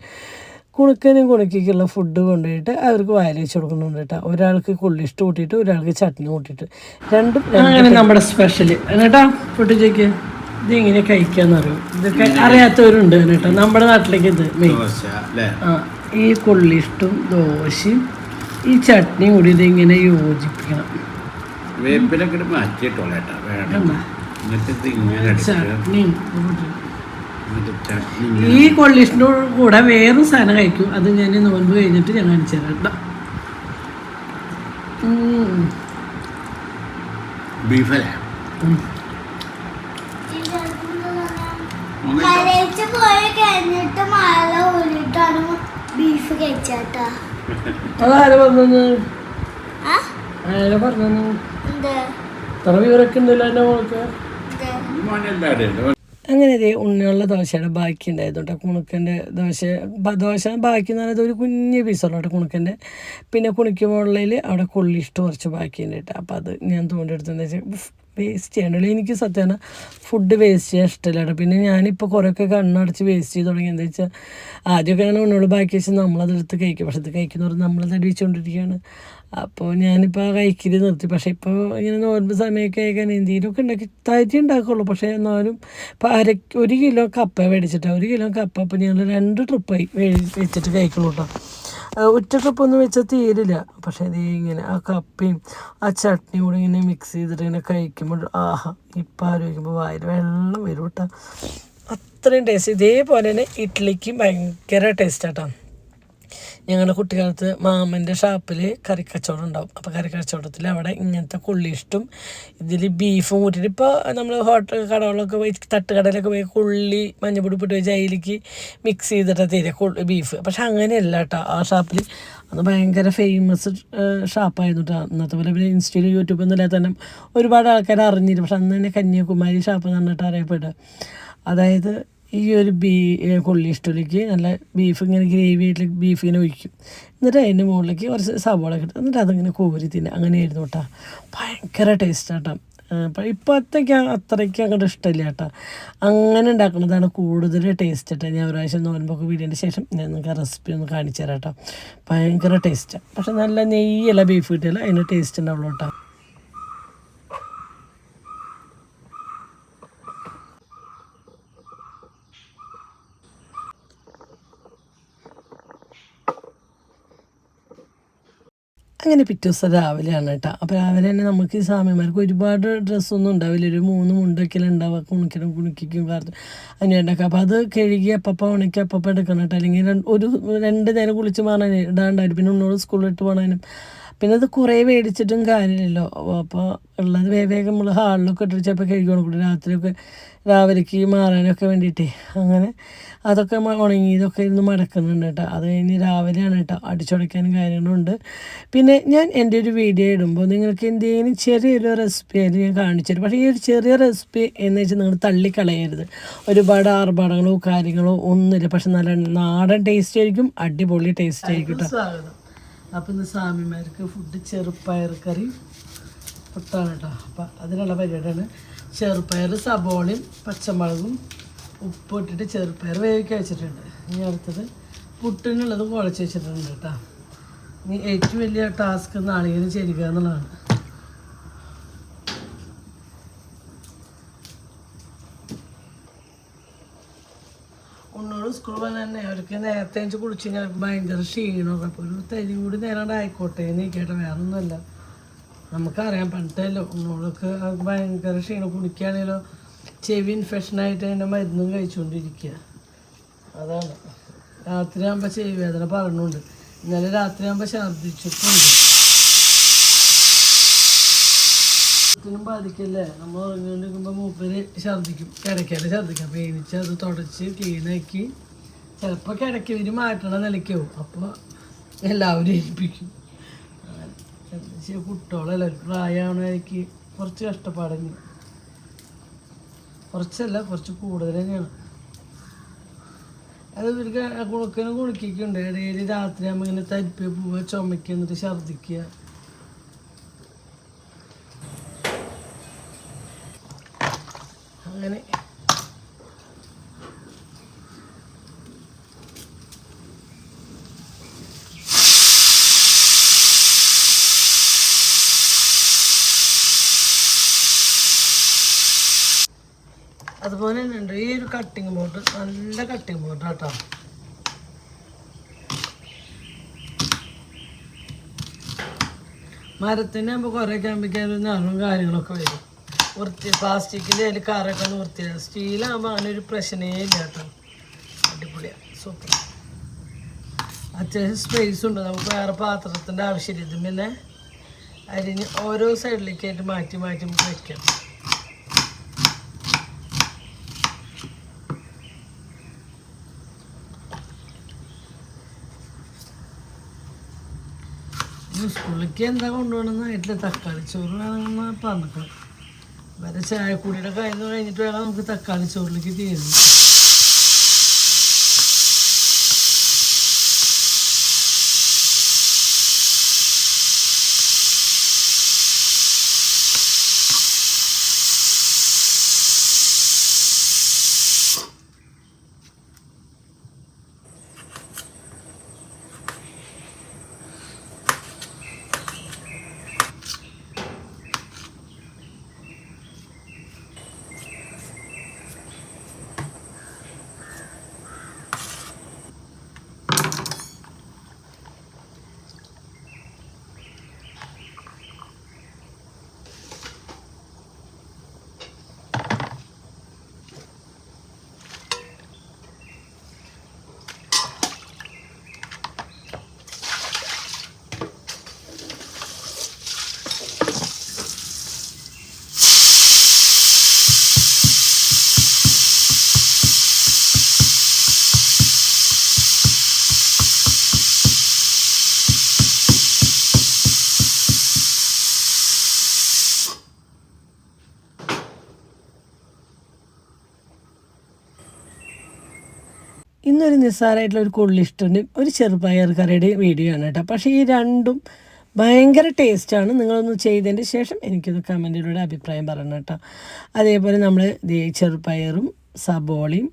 കുണുക്കനും കുണുക്കിക്കുള്ള ഫുഡ് കൊണ്ടുപോയിട്ട് അവർക്ക് വായിൽ വെച്ച് കൊടുക്കുന്നുണ്ട് കേട്ടോ. ഒരാൾക്ക് കൊള്ളിഷ്ടം കൂട്ടിയിട്ട് ഒരാൾക്ക് ചട്നി കൂട്ടിയിട്ട് രണ്ടും അങ്ങനെ നമ്മുടെ സ്പെഷ്യൽ എന്നിട്ടാ പൊട്ടിച്ചേക്ക് ഇതെങ്ങനെ കഴിക്കാന്ന് അറിയും. ഇതൊക്കെ അറിയാത്തവരുണ്ട് കേട്ടോ നമ്മുടെ നാട്ടിലേക്ക്. ഇത് മെയിൻ ഈ കൊള്ളിഷ്ടം ദോശയും ഈ ചട്നിയും കൂടി ഇതിങ്ങനെ യോജിപ്പിക്കണം. ചട്നിയും ഈ കൊള്ളിഷ്ടൻ്റെ കൂടെ വേറൊരു സാധനം കഴിക്കും, അത് ഞാൻ നോൻപ് കഴിഞ്ഞിട്ട് ഞാൻ കാണിച്ചു തരാം കേട്ടോ. അതാര പറഞ്ഞു, ആരാ പറഞ്ഞു ഇത്ര വിവരൊക്കെ ഉണ്ടല്ലോ എൻ്റെ മോൾക്ക്. അങ്ങനെ ഇതേ ഉണ്ണിയുള്ള ദോശയുടെ ബാക്കി ഉണ്ടായതുകൊണ്ട് കുണുക്കൻ്റെ ദോശ ബാക്കി എന്ന് പറയുന്നത് ഒരു കുഞ്ഞ് പീസുള്ളൂ കേട്ടോ കുണുക്കൻ്റെ. പിന്നെ കുണിക്കുമ്പോളിൽ അവിടെ കൊള്ളിഷ്ടം കുറച്ച് ബാക്കിയുണ്ട് കേട്ടോ. അപ്പോൾ അത് ഞാൻ തോണ്ടെടുത്തെന്ന് വെച്ചാൽ വേസ്റ്റ് ചെയ്യണ്ടല്ലോ. എനിക്ക് സത്യമാണ് ഫുഡ് വേസ്റ്റ് ചെയ്യാൻ ഇഷ്ടമില്ല കേട്ടോ. പിന്നെ ഞാനിപ്പോൾ കുറേയൊക്കെ കണ്ണടച്ച് വേസ്റ്റ് ചെയ്ത് തുടങ്ങി. എന്താ വെച്ചാൽ ആദ്യമൊക്കെ അങ്ങനെ ഉണ്ണോട് ബാക്കി വെച്ചാൽ നമ്മളതെടുത്ത് കഴിക്കും, പക്ഷെ ഇത് കഴിക്കുന്നവർ നമ്മളത് അടിച്ചുകൊണ്ടിരിക്കുകയാണ്. അപ്പോൾ ഞാനിപ്പോൾ ആ കഴിക്കൽ നിർത്തി. പക്ഷേ ഇപ്പോൾ ഇങ്ങനെ നോർമൽ സമയമൊക്കെ ആയിക്കാൻ എന്തെങ്കിലുമൊക്കെ ഉണ്ടാക്കി തരി ഉണ്ടാക്കുള്ളൂ. പക്ഷേ എന്നാലും ഇപ്പോൾ 1 കിലോ കപ്പ മേടിച്ചിട്ട് 1 കിലോ കപ്പ അപ്പോൾ ഞങ്ങൾ 2 ട്രിപ്പായി വെച്ചിട്ട് കഴിക്കുള്ളൂ കേട്ടോ. ഒറ്റ ട്രിപ്പൊന്നും വെച്ചാൽ തീരില്ല. പക്ഷേ ഇത് ഇങ്ങനെ ആ കപ്പയും ആ ചട്നിയും കൂടി ഇങ്ങനെ മിക്സ് ചെയ്തിട്ട് ഇങ്ങനെ കഴിക്കുമ്പോൾ ആഹാ, ഇപ്പം ആലോചിക്കുമ്പോൾ വായിൽ വെള്ളം വരും കേട്ടോ. അത്രയും ടേസ്റ്റ്. ഇതേപോലെ തന്നെ ഇഡ്ഡലിക്കും ഭയങ്കര ടേസ്റ്റ് കേട്ടോ. ഞങ്ങളുടെ കുട്ടിക്കാലത്ത് മാമൻ്റെ ഷാപ്പിൽ കറിക്കച്ചവടം ഉണ്ടാവും. അപ്പോൾ കറിക്കച്ചവടത്തിൽ അവിടെ ഇങ്ങനത്തെ കൊള്ളിഷ്ടം ഇതിൽ ബീഫും കൂട്ടിയിട്ട്, ഇപ്പോൾ നമ്മൾ ഹോട്ടൽ കടകളിലൊക്കെ പോയി തട്ടുകടയിലൊക്കെ പോയി കൊള്ളി മഞ്ഞപ്പൊടി പൊട്ടി വെച്ച് അതിലേക്ക് മിക്സ് ചെയ്തിട്ടാണ് തരിക ബീഫ്. പക്ഷെ അങ്ങനെയല്ല കേട്ടോ ആ ഷാപ്പിൽ. അത് ഭയങ്കര ഫേമസ് ഷാപ്പായിരുന്നു കേട്ടോ. അന്നത്തെ പോലെ പിന്നെ ഇൻസ്റ്റയിലും യൂട്യൂബൊന്നും ഇല്ലാതെ തന്നെ ഒരുപാട് ആൾക്കാർ അറിഞ്ഞില്ല. പക്ഷെ അന്ന് തന്നെ കന്യാകുമാരി ഷാപ്പ് എന്ന് പറഞ്ഞിട്ട് അറിയപ്പെടുക. അതായത് ഈ ഒരു കൊള്ളിഷ്ടത്തിലേക്ക് നല്ല ബീഫ് ഇങ്ങനെ ഗ്രേവി ആയിട്ട് ബീഫ് ഇങ്ങനെ ഒഴിക്കും. എന്നിട്ട് അതിൻ്റെ മുകളിലേക്ക് കുറച്ച് സവാള കിട്ടും, എന്നിട്ട് അതിങ്ങനെ കോരി തിന്നുക. അങ്ങനെയായിരുന്നു കേട്ടോ. ഭയങ്കര ടേസ്റ്റ് കേട്ടോ. ഇപ്പോഴത്തേക്ക് അത്രയ്ക്ക് അങ്ങോട്ട് ഇഷ്ടമില്ല കേട്ടോ. അങ്ങനെ ഉണ്ടാക്കുന്നതാണ് കൂടുതൽ ടേസ്റ്റ് കേട്ടോ. ഞാൻ ഒരു പ്രാവശ്യം നോൻപൊക്കെ വീടിൻ്റെ ശേഷം ഞാൻ നിങ്ങൾക്ക് ആ റെസിപ്പി ഒന്ന് കാണിച്ചു തരാം കേട്ടോ. ഭയങ്കര ടേസ്റ്റാണ്. പക്ഷെ നല്ല നെയ്യല്ല ബീഫ് കിട്ടിയാൽ അതിന് ടേസ്റ്റ് ഉണ്ടാവുള്ളൂ കേട്ടോ. അങ്ങനെ പിറ്റേ ദിവസം രാവിലെയാണ് കേട്ടോ. അപ്പോൾ രാവിലെ തന്നെ നമുക്ക് ഈ സ്വാമിമാർക്ക് ഒരുപാട് ഡ്രസ്സൊന്നും ഉണ്ടാവില്ല, ഒരു 3 മുണ്ടൊക്കെയല്ലേ ഉണ്ടാവുക, കുണിക്കും കാർത്ത് അതിനുണ്ടാക്കുക. അപ്പോൾ അത് കഴുകി അപ്പം ഉണക്കി അപ്പം എടുക്കണം കേട്ടോ. അല്ലെങ്കിൽ ഒരു 2 നേരം കുളിച്ച് മാറാൻ ഇടാണ്ടായിരുന്നു. പിന്നെ ഉന്നോട് സ്കൂളിലിട്ട് പോകാനും പിന്നെ അത് കുറേ മേടിച്ചിട്ടും കാര്യമില്ലല്ലോ. അപ്പോൾ ഉള്ളത് വേഗം നമ്മൾ ഹാളിലൊക്കെ ഇട്ടിട്ട് ചിലപ്പോൾ കഴുകി കൊടുക്കും രാത്രിയൊക്കെ രാവിലേക്ക് മാറാനൊക്കെ വേണ്ടിയിട്ടേ. അങ്ങനെ അതൊക്കെ ഉണങ്ങിയതൊക്കെ ഇരുന്ന് മടക്കുന്നുണ്ട് കേട്ടോ. അത് കഴിഞ്ഞ് രാവിലെയാണ് കേട്ടോ അടിച്ചുടയ്ക്കാനും കാര്യങ്ങളുണ്ട്. പിന്നെ ഞാൻ എൻ്റെ ഒരു വീഡിയോ ഇടുമ്പോൾ നിങ്ങൾക്ക് എന്തെങ്കിലും ചെറിയൊരു റെസിപ്പി ആയിട്ട് ഞാൻ കാണിച്ചു തരും. പക്ഷേ ഈ ഒരു ചെറിയ റെസിപ്പി എന്ന് വെച്ചാൽ നിങ്ങൾ തള്ളിക്കളയരുത്. ഒരുപാട് ആർഭാടങ്ങളോ കാര്യങ്ങളോ ഒന്നുമില്ല, പക്ഷെ നല്ല നാടൻ ടേസ്റ്റ് ആയിരിക്കും, അടിപൊളി ടേസ്റ്റ് ആയിരിക്കും കേട്ടോ. സ്വാഗതം. അപ്പോൾ ഇന്ന് സ്വാമിമാർക്ക് ഫുഡ് ചെറുപ്പയർ കറി പുട്ടാണ് കേട്ടോ. അപ്പം അതിനുള്ള പരിപാടിയാണ്. ചെറുപ്പയർ സബോളയും പച്ചമുളകും ഉപ്പ് ഇട്ടിട്ട് ചെറുപ്പയർ വേവിക്കാൻ വെച്ചിട്ടുണ്ട്. ഇനി അടുത്തത് പുട്ടിനുള്ളത് കുഴച്ച് വെച്ചിട്ടുണ്ട് കേട്ടോ. ഇനി ഏറ്റവും വലിയ ടാസ്ക് നാളികേരം ചെരുക എന്നുള്ളതാണ്. ഉണ്ണോട് സ്കൂൾ പോകാൻ തന്നെ അവർക്ക് നേരത്തെ വെച്ച് കുളിച്ച് കഴിഞ്ഞാൽ ഭയങ്കര ക്ഷീണമൊക്കെ. അപ്പോൾ ഒരു തരിയും കൂടി നേരം ആയിക്കോട്ടെ നീക്കേട്ടെ, വേറെ ഒന്നുമല്ല. നമുക്കറിയാം പണ്ടല്ലോ ഉണ്ണോടൊക്കെ ഭയങ്കര ക്ഷീണം, കുടിക്കുകയാണെങ്കിലോ ചെവി ഇൻഫെക്ഷനായിട്ട് അതിൻ്റെ മരുന്നും കഴിച്ചുകൊണ്ടിരിക്കുക. അതാണ് രാത്രിയാകുമ്പോൾ ചെവി വേദന പറഞ്ഞുകൊണ്ട്. ഇന്നലെ രാത്രിയാകുമ്പോൾ ഛർദ്ദിച്ചിട്ടുണ്ട്. ത്തിനും ബാധിക്കല്ലേ, നമ്മൾ ഉറങ്ങിക്കൊണ്ടിരിക്കുമ്പോൾ മൂപ്പര് ഛർദ്ദിക്കും, കിടക്കാതെ ഛർദ്ദിക്കും. അപ്പോൾ എണിച്ച് അത് തുടച്ച് ക്ലീനാക്കി ചിലപ്പോൾ കിടക്കവര് മാറ്റണ നിലയ്ക്കാവും. അപ്പോൾ എല്ലാവരും ഏൽപ്പിക്കും. കുട്ടികളല്ല പ്രായമാണെങ്കിൽ കുറച്ച് കഷ്ടപ്പാടെങ്കിൽ, കുറച്ചല്ല കുറച്ച് കൂടുതൽ തന്നെയാണ്. അത് ഇവർക്ക് കുണിക്കുന്നുണ്ട്. ഇടയിൽ രാത്രിയാകുമ്പോൾ ഇങ്ങനെ തരിപ്പ് പോവുക, ചുമയ്ക്കുക, എന്നിട്ട് ഛർദ്ദിക്കുക. അങ്ങനെ അതുപോലെ തന്നെ ഉണ്ട് ഈ ഒരു കട്ടിങ് ബോർഡ്, നല്ല കട്ടിങ് ബോർഡ് കേട്ടോ. മരത്തിൻ്റെ ആകുമ്പോൾ കുറേയൊക്കെ ആകുമ്പോഴേക്കും നിറവും കാര്യങ്ങളൊക്കെ വരും. പ്ലാസ്റ്റിക്കിൻ്റെ അതിൽ കറൊക്കെ ഒന്ന് വൃത്തിയാണ്. സ്റ്റീലാകുമ്പോൾ അങ്ങനെ ഒരു പ്രശ്നമേ ഇല്ല കേട്ടോ. അടിപൊളിയാണ്, സൂപ്പർ. അത്യാവശ്യം സ്പേസ് ഉണ്ട്, നമുക്ക് വേറെ പാത്രത്തിൻ്റെ ആവശ്യമില്ല. ഇതും പിന്നെ അരിഞ്ഞ് ഓരോ സൈഡിലേക്കായിട്ട് മാറ്റി മാറ്റി നമുക്ക് വയ്ക്കാം. സ്കൂളിലേക്ക് എന്താ കൊണ്ടുപോകണമെന്നായിട്ടില്ല, തക്കാളി ചോറ് വേണമെന്ന് പറഞ്ഞിട്ടുണ്ട്. വരെ ചായക്കൂടിയുടെ കഴിഞ്ഞിട്ട് വേണം നമുക്ക് തക്കാളി ചോറിലേക്ക് തീരുന്നു. ഇന്നൊരു നിസ്സാരമായിട്ടുള്ള ഒരു കൊള്ളിഷ്ടൻ്റെ ഒരു ചെറുപയർ കറിയുടെ വീഡിയോ ആണ് കേട്ടോ. പക്ഷേ ഈ രണ്ടും ഭയങ്കര ടേസ്റ്റാണ്. നിങ്ങളൊന്ന് ചെയ്തതിൻ്റെ ശേഷം എനിക്കൊന്ന് കമൻറ്റിലൂടെ അഭിപ്രായം പറയണം കേട്ടോ. അതേപോലെ നമ്മൾ ചെറുപയറും സബോളയും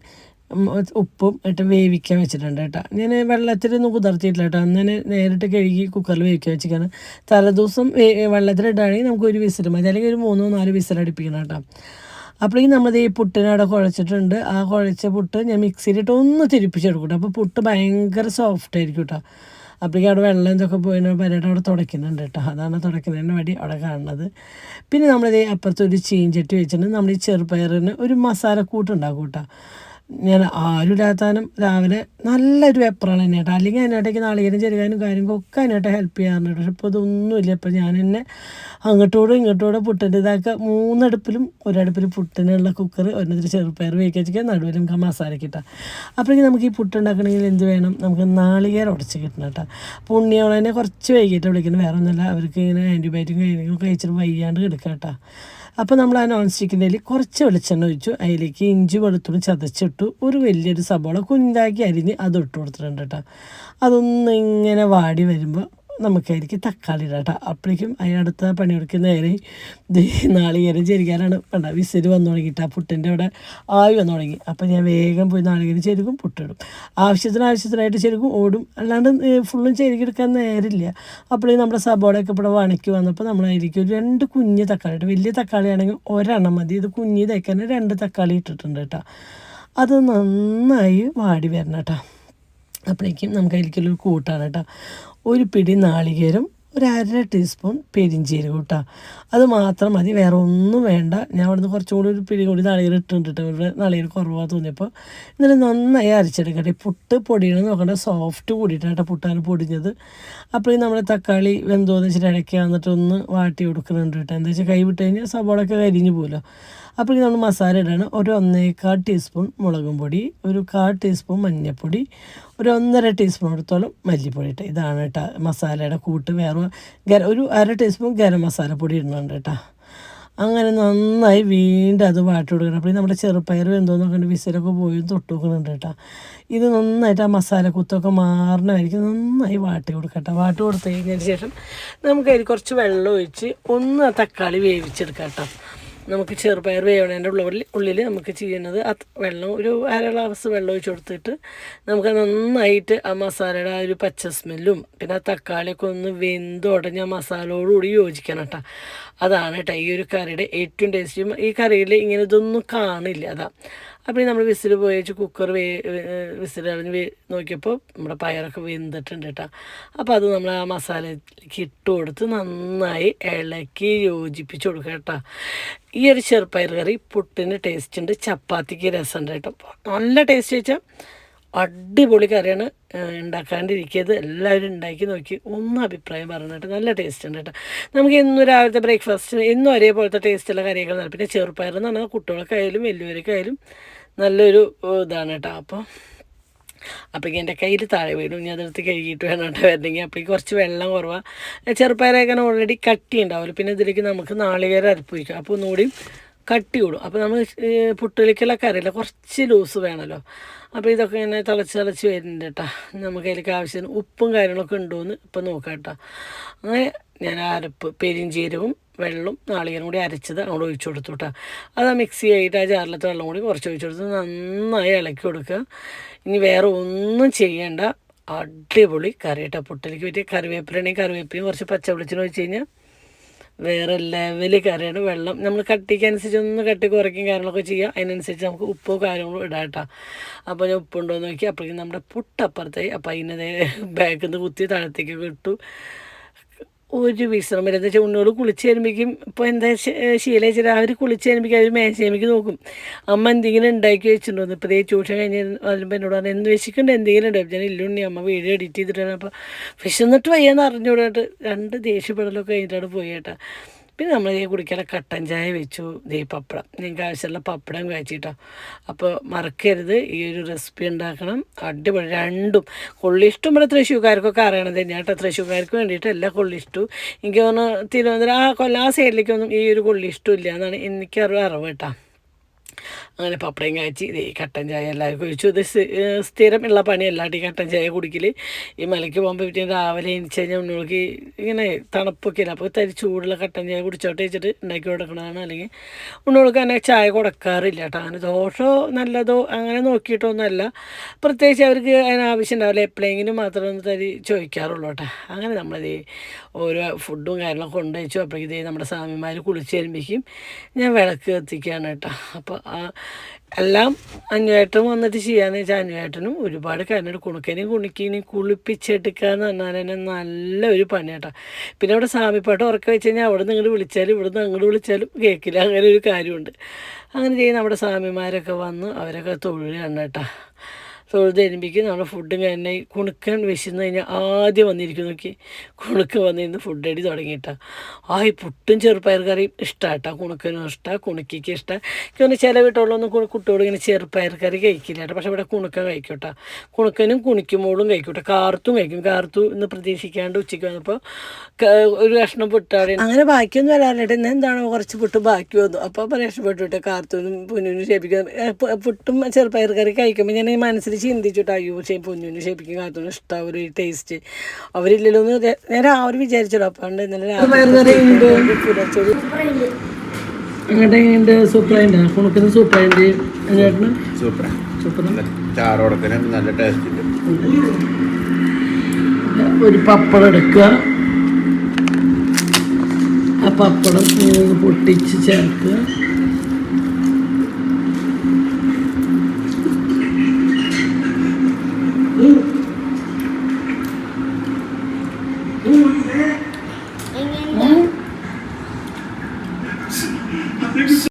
ഉപ്പും ഇട്ട് വേവിക്കാൻ വെച്ചിട്ടുണ്ട് കേട്ടോ. ഞാൻ വെള്ളത്തിലൊന്നും കുതിർത്തിയിട്ടില്ല കേട്ടോ. അങ്ങനെ നേരിട്ട് കഴുകി കുക്കറിൽ വേവിക്കാൻ വെച്ചിരിക്കുകയാണ്. തലേദിവസം വെള്ളത്തിലിടുകയാണെങ്കിൽ നമുക്ക് ഒരു വിസിൽ മതി, അല്ലെങ്കിൽ ഒരു 3-4 വിസിൽ അടുപ്പിക്കണം കേട്ടോ. അപ്പോഴേക്കും നമ്മൾ ഈ പുട്ടിനവിടെ കുഴച്ചിട്ടുണ്ട്. ആ കുഴച്ച പുട്ട് ഞാൻ മിക്സിയിലിട്ട് ഒന്ന് തിരിപ്പിച്ചെടുക്കും കേട്ടോ. അപ്പോൾ പുട്ട് ഭയങ്കര സോഫ്റ്റ് ആയിരിക്കും കേട്ടോ. അപ്പോഴേക്കും അവിടെ വെള്ളം ഇതൊക്കെ പോയിട്ട് പരിപാടി അവിടെ തുടയ്ക്കുന്നുണ്ട് കേട്ടോ. അതാണ് തുടയ്ക്കുന്നതിന് വേണ്ടി അവിടെ കാണുന്നത്. പിന്നെ നമ്മളിത് അപ്പുറത്തൊരു ചീഞ്ചട്ടി വെച്ചിട്ട് നമ്മൾ ഈ ചെറുപയറിന് ഒരു മസാല കൂട്ടുണ്ടാക്കും കേട്ടോ. ഞാൻ ആരുമില്ലാത്താനും രാവിലെ നല്ലൊരു വെപ്രാളം തന്നെ കേട്ടോ. അല്ലെങ്കിൽ അതിനായിട്ടേക്ക് നാളികേരം ചെരുകാനും കാര്യങ്ങളൊക്കെ അതിനായിട്ട് ഹെൽപ്പ് ചെയ്യാറുണ്ട്. പക്ഷെ ഇപ്പോൾ ഇതൊന്നുമില്ല. ഇപ്പോൾ ഞാൻ തന്നെ അങ്ങോട്ടോടും ഇങ്ങോട്ടോടെ പുട്ടിൻ്റെ ഇതാക്കുക 3 അടുപ്പിലും ഒരടുപ്പിൽ പുട്ടിനുള്ള കുക്കർ ഒരെണ്ണത്തിൽ ചെറുപയർ വേവിക്കുക നടുവിലും മസാലയ്ക്ക് ഇട്ടാൽ. അപ്പോഴേക്കും നമുക്ക് ഈ പുട്ടുണ്ടാക്കണമെങ്കിൽ എന്ത് വേണം, നമുക്ക് നാളികേരം ഉടച്ച് കിട്ടണം കേട്ടോ. പുണ്യോളെ തന്നെ കുറച്ച് വൈകിട്ട് വിളിക്കണം, വേറെ ഒന്നുമല്ല, അവർക്ക് ഇങ്ങനെ ആൻറ്റിബയോട്ടിക്കും കാര്യങ്ങളും കഴിച്ചിട്ട് വയ്യാണ്ട് കിടക്കുക കേട്ടോ. അപ്പോൾ നമ്മൾ ആ നോൺ സ്റ്റിക്കിൻ്റെ കുറച്ച് വെളിച്ചെണ്ണ ഒഴിച്ചു, അതിലേക്ക് ഇഞ്ചി വെളുത്തുള്ളി ചതച്ചിട്ടു, ഒരു വലിയൊരു സബോള കുഞ്ഞാക്കി അരിഞ്ഞ് അത് ഇട്ട് കൊടുത്തിട്ടുണ്ട് കേട്ടോ. അതൊന്ന് ഇങ്ങനെ വാടി വരുമ്പോൾ നമുക്കായിരിക്കും തക്കാളി ഇടാം കേട്ടോ. അപ്പോഴേക്കും അതിനടുത്ത പണിയെടുക്കുന്ന നേരെ നാളികേരം ചെരിക്കാനാണ് വേണ്ട വിസിൽ വന്നു തുടങ്ങിയിട്ട് ആ പുട്ടിൻ്റെ അവിടെ ആയി വന്നു തുടങ്ങി. അപ്പോൾ ഞാൻ വേഗം പോയി നാളികേരം ചെരുക്കും, പുട്ടിടും. ആവശ്യത്തിനായിട്ട് ചെരുക്കും, ഓടും. അല്ലാണ്ട് ഫുള്ളും ചെരുക്കിയെടുക്കാൻ നേരില്ല. അപ്പോഴേ നമ്മുടെ സബോളയൊക്കെ ഇവിടെ വണക്കി വന്നപ്പോൾ നമ്മളതിലേക്ക് ഒരു 2 കുഞ്ഞ് തക്കാളി ഇട്ട്, വലിയ തക്കാളി ആണെങ്കിൽ ഒരെണ്ണം മതി, ഇത് കുഞ്ഞ് തയ്ക്കാൻ 2 തക്കാളി ഇട്ടിട്ടുണ്ട് കേട്ടോ. അത് നന്നായി വാടി വരണം കേട്ടോ. അപ്പോഴേക്കും നമുക്ക് അതിലേക്കുള്ളൊരു കൂട്ടാണ് കേട്ടോ. ഒരു പിടി നാളികേരം, ഒരു 1/2 ടീസ്പൂൺ പെരിഞ്ചീരകം കേട്ടോ. അത് മാത്രം മതി, വേറെ ഒന്നും വേണ്ട. ഞാൻ അവിടുന്ന് കുറച്ചുകൂടി ഒരു പിടി കൂടി നാളികേരം ഇട്ടിട്ടുണ്ട് കേട്ടോ. ഇവിടെ നാളികേരം കുറവാണ് തോന്നിയപ്പോൾ. എന്നിട്ട് നന്നായി അരച്ചെടുക്കട്ടെ. പുട്ട് പൊടിയണം നോക്കണ്ട, സോഫ്റ്റ് കൂടിയിട്ടാണ് പുട്ടാണ് പൊടിഞ്ഞത്. അപ്പോൾ നമ്മുടെ തക്കാളി വെന്തോന്ന് വെച്ചിട്ട് ഇടയ്ക്ക് വന്നിട്ട് ഒന്ന് വാട്ടി കൊടുക്കുന്നുണ്ട് കേട്ടോ. എന്താ വെച്ചാൽ കൈ വിട്ട് കഴിഞ്ഞാൽ സബോളൊക്കെ കരിഞ്ഞു പോകുമല്ലോ. അപ്പോൾ നമ്മൾ മസാല ഇടണം. ഒരു 1/4 ടീസ്പൂൺ മുളകും പൊടി, ഒരു 1/4 ടീസ്പൂൺ മഞ്ഞൾപ്പൊടി, ഒരു 1.5 ടീസ്പൂൺ എടുത്തോളം മല്ലിപ്പൊടി ഇട്ട്. ഇതാണ് കേട്ടോ മസാലയുടെ കൂട്ട്. വേറെ ഒരു 1/2 ടീസ്പൂൺ ഗരം മസാലപ്പൊടി ഇടുന്നുണ്ട് കേട്ടോ. അങ്ങനെ നന്നായി വീണ്ടും അത് വാട്ടി കൊടുക്കണം. അപ്പോൾ നമ്മുടെ ചെറുപ്പയർ എന്തോന്ന് നോക്കണ്ട, വിസിലൊക്കെ പോയി തൊട്ട് നോക്കുന്നുണ്ട് കേട്ടോ. ഇത് നന്നായിട്ട് ആ മസാല കുത്തൊക്കെ മാറണമായിരിക്കും നന്നായി വാട്ടി കൊടുക്കട്ടെ. വാട്ടി കൊടുത്തു കഴിഞ്ഞതിന് ശേഷം നമുക്കതിൽ കുറച്ച് വെള്ളം ഒഴിച്ച് ഒന്ന് തക്കാളി വേവിച്ചെടുക്കാം കേട്ടോ. നമുക്ക് ചെറുപയർ വേവണേൻ്റെ ഉള്ളിൽ നമുക്ക് ചെയ്യുന്നത് ആ വെള്ളം ഒരു 1/2 ഗ്ലാസ് വെള്ളം ഒഴിച്ച് കൊടുത്തിട്ട് നമുക്ക് നന്നായിട്ട് ആ മസാലയുടെ ആ ഒരു പച്ച സ്മെല്ലും പിന്നെ ആ തക്കാളിയൊക്കെ ഒന്ന് വെന്തുടഞ്ഞ ആ മസാലയോടുകൂടി യോജിക്കണം കേട്ടോ. അതാണ് കേട്ടോ ഈ ഒരു കറിയുടെ ഏറ്റവും ടേസ്റ്റും. ഈ കറിയിൽ ഇങ്ങനെ ഇതൊന്നും കാണില്ല, അതാ. അപ്പോൾ നമ്മൾ വിസിൽ പോയി വെച്ച് കുക്കർ വിസിൽ കളഞ്ഞ് നോക്കിയപ്പോൾ നമ്മുടെ പയറൊക്കെ വെന്തിട്ടുണ്ട് കേട്ടോ. അപ്പോൾ അത് നമ്മൾ ആ മസാലയ്ക്ക് ഇട്ട് കൊടുത്ത് നന്നായി ഇളക്കി യോജിപ്പിച്ച് കൊടുക്കുക കേട്ടോ. ഈ ഒരു ചെറുപ്പയർ കറി പുട്ടിന് ടേസ്റ്റ് ഉണ്ട്, ചപ്പാത്തിക്ക് രസമുണ്ട് കേട്ടോ. നല്ല ടേസ്റ്റ് വെച്ചാൽ അടിപൊളി കറിയാണ്. ഉണ്ടാക്കാണ്ടിരിക്കരുത്, എല്ലാവരും ഉണ്ടാക്കി നോക്കി ഒന്ന് അഭിപ്രായം പറഞ്ഞിട്ട് നല്ല ടേസ്റ്റ് ഉണ്ട് കേട്ടോ. നമുക്ക് എന്നും രാവിലത്തെ ബ്രേക്ക്ഫാസ്റ്റിന് എന്നും ഒരേപോലത്തെ ടേസ്റ്റുള്ള കറികൾ നൽകും. പിന്നെ ചെറുപ്പയർ എന്ന് പറഞ്ഞാൽ കുട്ടികൾക്കായാലും വലിയവർക്കായാലും നല്ലൊരു ഇതാണ് കേട്ടോ. അപ്പോഴേക്കും എൻ്റെ കയ്യിൽ താഴെ വീടും, ഞാൻ അതെടുത്ത് കഴുകിയിട്ട് വേണം കേട്ടോ വരണമെങ്കിൽ. അപ്പോഴേക്കും കുറച്ച് വെള്ളം കുറവാണ്. ചെറുപ്പയറൊക്കെ ഓൾറെഡി കട്ടി ഉണ്ടാവില്ല. പിന്നെ ഇതിലേക്ക് നമുക്ക് നാളികേരം അരപ്പ് വയ്ക്കും, അപ്പോൾ ഒന്നുകൂടി കട്ടി കൂടും. അപ്പോൾ നമ്മൾ പുട്ടിലേക്കുള്ള കറിയില്ല, കുറച്ച് ലൂസ് വേണമല്ലോ. അപ്പോൾ ഇതൊക്കെ ഇങ്ങനെ തിളച്ച് വരുന്നുണ്ട് കേട്ടോ. നമുക്ക് അതിലേക്ക് ആവശ്യത്തിന് ഉപ്പും കാര്യങ്ങളൊക്കെ ഉണ്ടോയെന്ന് ഇപ്പം നോക്കാം കേട്ടോ. അങ്ങനെ ഞാൻ അരപ്പ് പെരിഞ്ചീരകവും വെള്ളം നാളികേരം കൂടി അരച്ചത് അങ്ങോട്ട് ഒഴിച്ചു കൊടുത്തു കേട്ടോ. അത് മിക്സി ആയിട്ട് ആ ജാറിലത്തെ വെള്ളം കൂടി കുറച്ച് ഒഴിച്ചു കൊടുത്ത് നന്നായി ഇളക്കി കൊടുക്കുക. ഇനി വേറെ ഒന്നും ചെയ്യേണ്ട, അടിപൊളി കറി കേട്ടോ. പുട്ടിലേക്ക് പറ്റിയ കറിവേപ്പിലാണെങ്കിൽ കറിവേപ്പിലും കുറച്ച് പച്ച വെളിച്ചെണ്ണ ഒഴിച്ച് കഴിഞ്ഞാൽ വേറെ ലെവൽ കറിയാണ്. വെള്ളം നമ്മൾ കട്ടിക്കനുസരിച്ച് ഒന്ന് കട്ടി കുറയ്ക്കും കാര്യങ്ങളൊക്കെ ചെയ്യാം. അതിനനുസരിച്ച് നമുക്ക് ഉപ്പോ കാര്യങ്ങളും ഇടാം കേട്ടോ. അപ്പോൾ ഞാൻ ഉപ്പുണ്ടോ എന്ന് നോക്കി. അപ്പോഴേക്കും നമ്മുടെ പുട്ടപ്പുറത്തായി. അപ്പോൾ അതിനെ ബാക്കിൽ നിന്ന് കുത്തി താഴത്തേക്കൊക്കെ ഇട്ടു. ഒരു വിശ്രമം എന്താ വെച്ചാൽ ഉണ്ണോട് കുളിച്ച് വരുമ്പോഴേക്കും ഇപ്പോൾ എന്താ ശീലം വെച്ചാൽ അവർ കുളിച്ച് വരുമ്പോഴേക്കും അവർ മേശയ്ക്ക് നോക്കും അമ്മ എന്തെങ്കിലും ഉണ്ടാക്കി വെച്ചിട്ടുണ്ടോ. ഇപ്പോൾ ട്യൂഷൻ കഴിഞ്ഞ് വരുമ്പോൾ എന്നോട് പറഞ്ഞു എന്ത് വെച്ചിട്ടുണ്ട്, എന്തെങ്കിലും ഉണ്ടാവും. ഞാൻ ഇല്ലുണ്ണി അമ്മ വീഡിയോ എഡിറ്റ് ചെയ്തിട്ടാണ്. അപ്പോൾ വിശന്നിട്ട് വയ്യാന്ന് അറിഞ്ഞുകൂടായിട്ട് 2 ദേഷ്യപ്പെടലൊക്കെ കഴിഞ്ഞിട്ടാണ് പോയി കേട്ടോ. പിന്നെ നമ്മൾ കുടിക്കാനുള്ള കട്ടൻ ചായ വെച്ചു. പപ്പടം, നിങ്ങൾക്ക് ആവശ്യമുള്ള പപ്പടം കഴിച്ചിട്ടോ. അപ്പോൾ മറക്കരുത്, ഈ ഒരു റെസിപ്പി ഉണ്ടാക്കണം. അടിപൊളി. രണ്ടും കൊള്ളിഷ്ടം ഇവിടെ തൃശ്ശൂർക്കാർക്കൊക്കെ അറിയണത് തന്നെയാണ് കേട്ടോ. തൃശ്ശൂർക്കാർക്ക് വേണ്ടിയിട്ടല്ല കൊള്ളിഷ്ടു. എനിക്ക് തോന്നുന്നു തിരുവനന്തപുരം ആ സൈഡിലേക്കൊന്നും ഈ ഒരു കൊള്ളിഷ്ടം ഇല്ല എന്നാണ് എനിക്കറിവ് കേട്ടോ. അങ്ങനെ പപ്പടയും കാച്ചി ഈ കട്ടൻ ചായ എല്ലാവർക്കും ഒഴിച്ചു. ഇത് സ്ഥിരമുള്ള പണിയല്ല ഈ കട്ടൻ ചായ കുടിക്കൽ. ഈ മലയ്ക്ക് പോകുമ്പോൾ പിന്നെ രാവിലെ എണിച്ച് കഴിഞ്ഞാൽ ഉണ്ണുകൾക്ക് ഇങ്ങനെ തണുപ്പൊക്കെ ഇല്ല. അപ്പോൾ തരി ചൂടുള്ള കട്ടൻ ചായ കുടിച്ചോട്ടെ വെച്ചിട്ട് ഉണ്ടാക്കി കൊടുക്കണതാണ്. അല്ലെങ്കിൽ ഉണ്ണുകൾക്ക് തന്നെ ചായ കൊടുക്കാറില്ല കേട്ടോ. അങ്ങനെ ദോഷമോ നല്ലതോ അങ്ങനെ നോക്കിയിട്ടൊന്നുമല്ല. പ്രത്യേകിച്ച് അവർക്ക് അതിനാവശ്യം ഉണ്ടാവില്ല, എപ്പോഴെങ്കിലും മാത്രമേ ഒന്ന് തരി ചോദിക്കാറുള്ളൂ കേട്ടോ. അങ്ങനെ നമ്മളിത് ഓരോ ഫുഡും കാര്യങ്ങളൊക്കെ കൊണ്ടുവച്ചു. അപ്പോഴേക്കും ഇതേ നമ്മുടെ സ്വാമിമാർ കുളിച്ച് വരുമ്പോഴേക്കും ഞാൻ വിളക്ക് കത്തിക്കുകയാണ് കേട്ടോ. അപ്പോൾ എല്ലാം അഞ്ഞുവേട്ടൻ വന്നിട്ട് ചെയ്യാന്ന് വെച്ചാൽ അഞ്ഞുവേട്ടനും ഒരുപാട് കാര്യമുണ്ട്. കുണുക്കനെയും കുണിക്കിനെയും കുളിപ്പിച്ചെടുക്കുക എന്ന് പറഞ്ഞാൽ തന്നെ നല്ലൊരു പണിയാട്ടോ. പിന്നെ അവിടെ സാമിപ്പാട്ട് ഉറക്കം വെച്ച് കഴിഞ്ഞാൽ അവിടെ നിന്ന് ഇങ്ങോട്ട് വിളിച്ചാലും ഇവിടെ നിന്ന് അങ്ങോട്ട് വിളിച്ചാലും കേൾക്കില്ല. അങ്ങനെ ഒരു കാര്യമുണ്ട്. അങ്ങനെ ചെയ്യുന്ന നമ്മുടെ സ്വാമിമാരൊക്കെ വന്ന് അവരൊക്കെ തൊഴുകയാണ് കേട്ടോ. തൊഴുത് തരുമ്പോഴേക്കും നമ്മുടെ ഫുഡും കഴിഞ്ഞ കുണുക്കൻ വിശന്ന് കഴിഞ്ഞാൽ ആദ്യം വന്നിരിക്കും. നോക്കി കുണുക്ക് വന്നിരുന്ന് ഫുഡ് അടി തുടങ്ങിയിട്ടാണ്. ഈ പുട്ടും ചെറുപ്പയർ കറിയും ഇഷ്ടമാട്ടോ. കുണുക്കനും ഇഷ്ടമാണ്, കുണുക്കിക്ക് ഇഷ്ടമാണ്. എനിക്ക് ചില വീട്ടുകളിലൊന്നും കുട്ടിയോട് ഇങ്ങനെ ചെറുപ്പയർ കറി കഴിക്കില്ല കേട്ടോ. പക്ഷേ ഇവിടെ കുണുക്കൻ കഴിക്കും കേട്ടോ. കുണുക്കനും കുണിക്കുമ്പോഴും കഴിക്കും കേട്ടോ. കാർത്തും കഴിക്കും. കാർത്തു ഇന്ന് പ്രതീക്ഷിക്കാണ്ട് ഉച്ചയ്ക്ക് വന്നപ്പോൾ ഒരു കഷ്ണം പുട്ടാടി അങ്ങനെ ബാക്കിയൊന്നും വരാനിട്ട് ഇന്ന് എന്താണോ കുറച്ച് പുട്ട് ബാക്കി വന്നു. അപ്പോൾ രക്ഷപ്പെട്ടു കേട്ടോ. കാർത്തൂനും പൊന്നിനും ഷേപ്പിക്കാൻ പുട്ടും ചെറുപ്പയർ കറി കഴിക്കുമ്പോൾ ഞാൻ മനസ്സിൽ ചിന്തിച്ചിട്ട് അയ്യോ പൊന്നിനും ഷേപ്പിക്കും കാർത്തൂനും ഇഷ്ടം ഒരു ടേസ്റ്റ് അവരില്ലല്ലോ എന്ന് ഞാൻ രാവിലെ വിചാരിച്ചല്ലോ. അപ്പോൾ ഇന്നലെ പുലർച്ചോട് അങ്ങോട്ട് സൂപ്പറായിട്ടാ കുണുക്കുന്ന സൂപ്പറായിട്ട് ചേട്ടന് സൂപ്പർ ചാറോടത്തിന് നല്ല ടേസ്റ്റ് ഉണ്ട്. ഒരു പപ്പടം എടുക്കുക. ആ പപ്പടം പൊട്ടിച്ച് ചേർക്കുക.